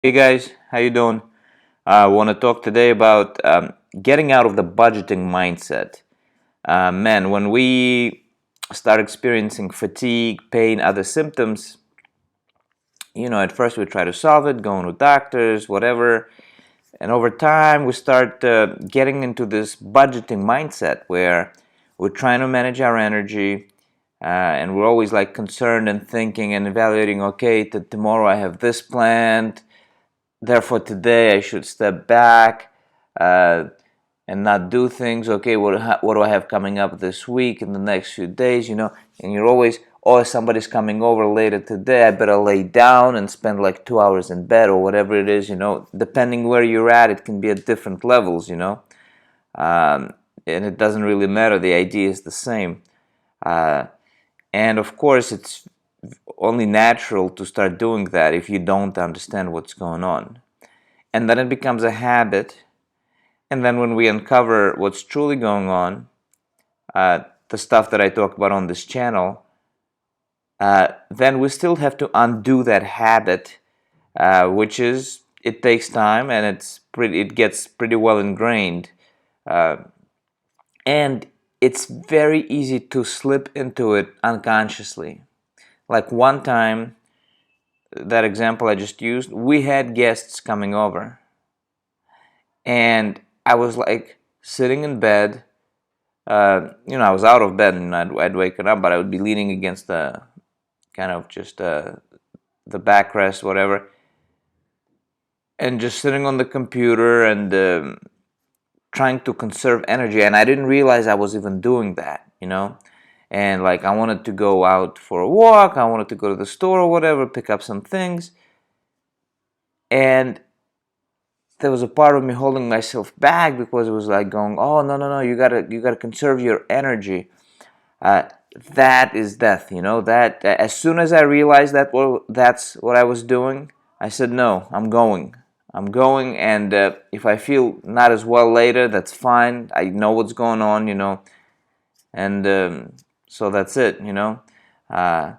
Hey guys, how you doing? I want to talk today about getting out of the budgeting mindset. Man, when we start experiencing fatigue, pain, other symptoms, at first we try to solve it, going to doctors, whatever, and over time we start getting into this budgeting mindset where we're trying to manage our energy, and we're always like concerned and thinking and evaluating. Okay, tomorrow I have this planned. Therefore, today I should step back and not do things. Okay, what do I have coming up this week in the next few days? And you're always, oh, somebody's coming over later today. I better lay down and spend like 2 hours in bed or whatever it is. Depending where you're at, it can be at different levels. And it doesn't really matter. The idea is the same. Uh, and of course, it's only natural to start doing that if you don't understand what's going on. And then it becomes a habit. And then when we uncover what's truly going on, the stuff that I talk about on this channel, then we still have to undo that habit, which is, it takes time and it gets pretty well ingrained. Uh, and it's very easy to slip into it unconsciously. Like one time, that example I just used, we had guests coming over. And I was like sitting in bed. I was out of bed and I'd waken up, but I would be leaning against the kind of just the backrest, whatever, and just sitting on the computer and trying to conserve energy. And I didn't realize I was even doing that. And like I wanted to go out for a walk, I wanted to go to the store or whatever, pick up some things, and there was a part of me holding myself back because it was like going, oh, no, you gotta conserve your energy. uh, that is death. That as soon as I realized that, well, that's what I was doing, I said, no, I'm going, and if I feel not as well later, that's fine. I know what's going on. And so that's it. uh,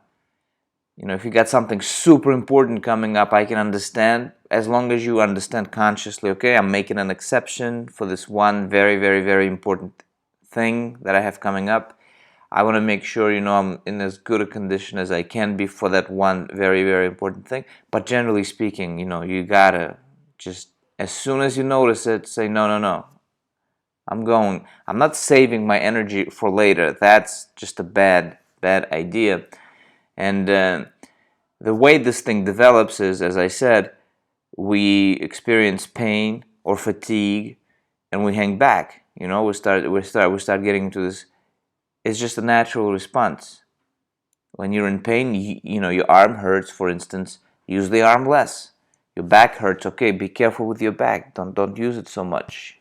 if you got something super important coming up, I can understand, as long as you understand consciously, okay, I'm making an exception for this one very, very, very important thing that I have coming up. I want to make sure, I'm in as good a condition as I can be for that one very, very important thing. But generally speaking, you gotta just, as soon as you notice it, say, no, no, no, I'm going. I'm not saving my energy for later. That's just a bad, bad idea. And the way this thing develops is, as I said, we experience pain or fatigue, and we hang back. We start getting into this. It's just a natural response. When you're in pain, your arm hurts, for instance. Use the arm less. Your back hurts. Okay, be careful with your back. Don't use it so much.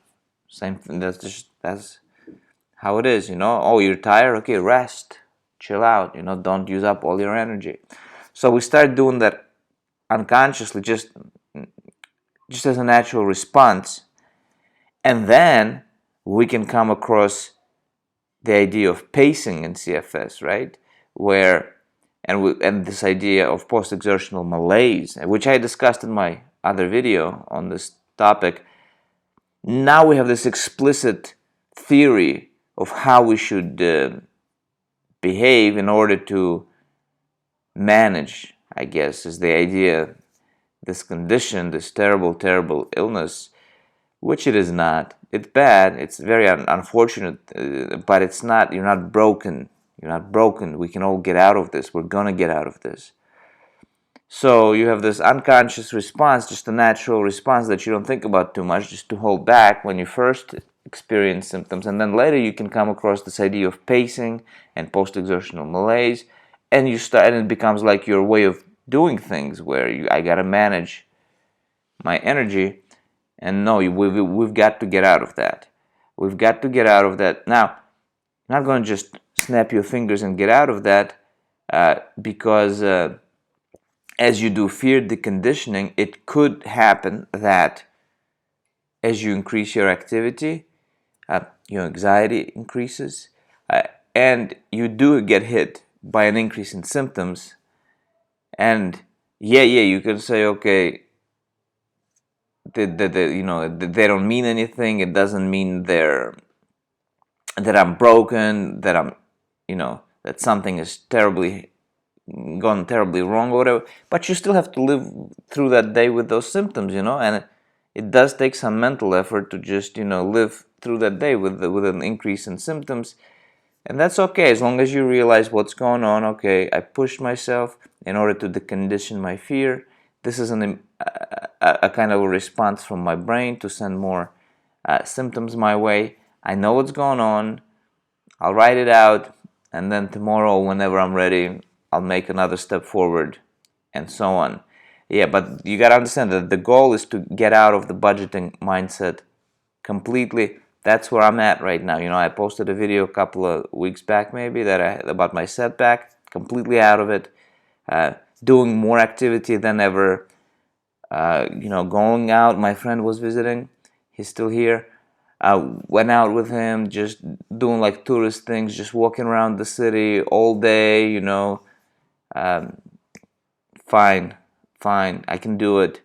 Same thing. That's how it is. Oh, you're tired. Okay, rest. Chill out. Don't use up all your energy. So we start doing that unconsciously, just as a natural response, and then we can come across the idea of pacing in CFS, right? Where and this idea of post-exertional malaise, which I discussed in my other video on this topic. Now we have this explicit theory of how we should behave in order to manage, I guess, is the idea, this condition, this terrible, terrible illness, which it is not. It's bad. It's very unfortunate, but it's not. You're not broken. You're not broken. We can all get out of this. We're gonna get out of this. So you have this unconscious response, just a natural response that you don't think about too much, just to hold back when you first experience symptoms, and then later you can come across this idea of pacing and post-exertional malaise, and it becomes like your way of doing things, where I gotta manage my energy. And no, we've got to get out of that. We've got to get out of that. Now, I'm not going to just snap your fingers and get out of that, because as you do fear deconditioning, it could happen that as you increase your activity, your anxiety increases, and you do get hit by an increase in symptoms. And yeah, you can say, okay, they don't mean anything. It doesn't mean that I'm broken, that I'm, that something is gone terribly wrong or whatever. But you still have to live through that day with those symptoms, and it does take some mental effort to just, live through that day with an increase in symptoms. And that's okay, as long as you realize what's going on. Okay, I pushed myself in order to decondition my fear. This is a kind of a response from my brain to send more symptoms my way. I know what's going on. I'll write it out, and then tomorrow, whenever I'm ready, I'll make another step forward, and so on. Yeah, but you gotta understand that the goal is to get out of the budgeting mindset completely. That's where I'm at right now. I posted a video a couple of weeks back, maybe, about my setback. Completely out of it. Doing more activity than ever. Going out. My friend was visiting. He's still here. I went out with him, just doing like tourist things, just walking around the city all day. Fine, fine, I can do it.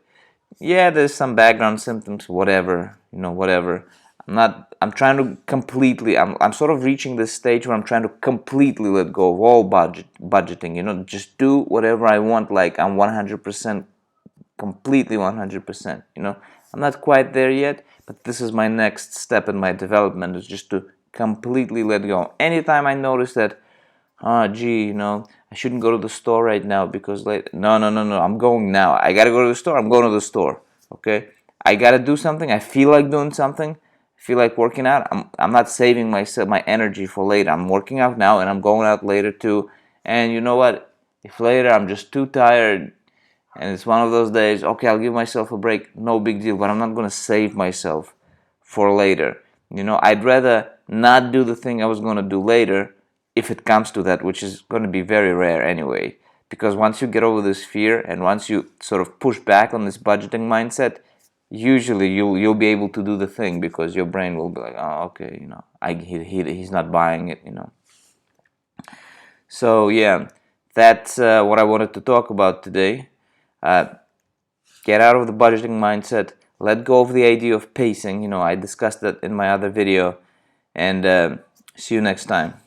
Yeah, there's some background symptoms, whatever, whatever. I'm trying to completely, I'm sort of reaching this stage where I'm trying to completely let go of all budgeting, just do whatever I want, like I'm 100%, completely 100%, I'm not quite there yet, but this is my next step in my development, is just to completely let go. Anytime I notice that, gee, I shouldn't go to the store right now because no, I'm going now. I gotta go to the store. I'm going to the store. Okay, I gotta do something. I feel like doing something. I feel like working out. I'm not saving my energy for later. I'm working out now, and I'm going out later too. And you know what? If later I'm just too tired, and it's one of those days, okay, I'll give myself a break. No big deal. But I'm not gonna save myself for later. I'd rather not do the thing I was gonna do later, if it comes to that, which is going to be very rare anyway. Because once you get over this fear and once you sort of push back on this budgeting mindset, usually you'll be able to do the thing, because your brain will be like, oh, okay, he's not buying it, So yeah, that's what I wanted to talk about today. Get out of the budgeting mindset. Let go of the idea of pacing. I discussed that in my other video. And see you next time.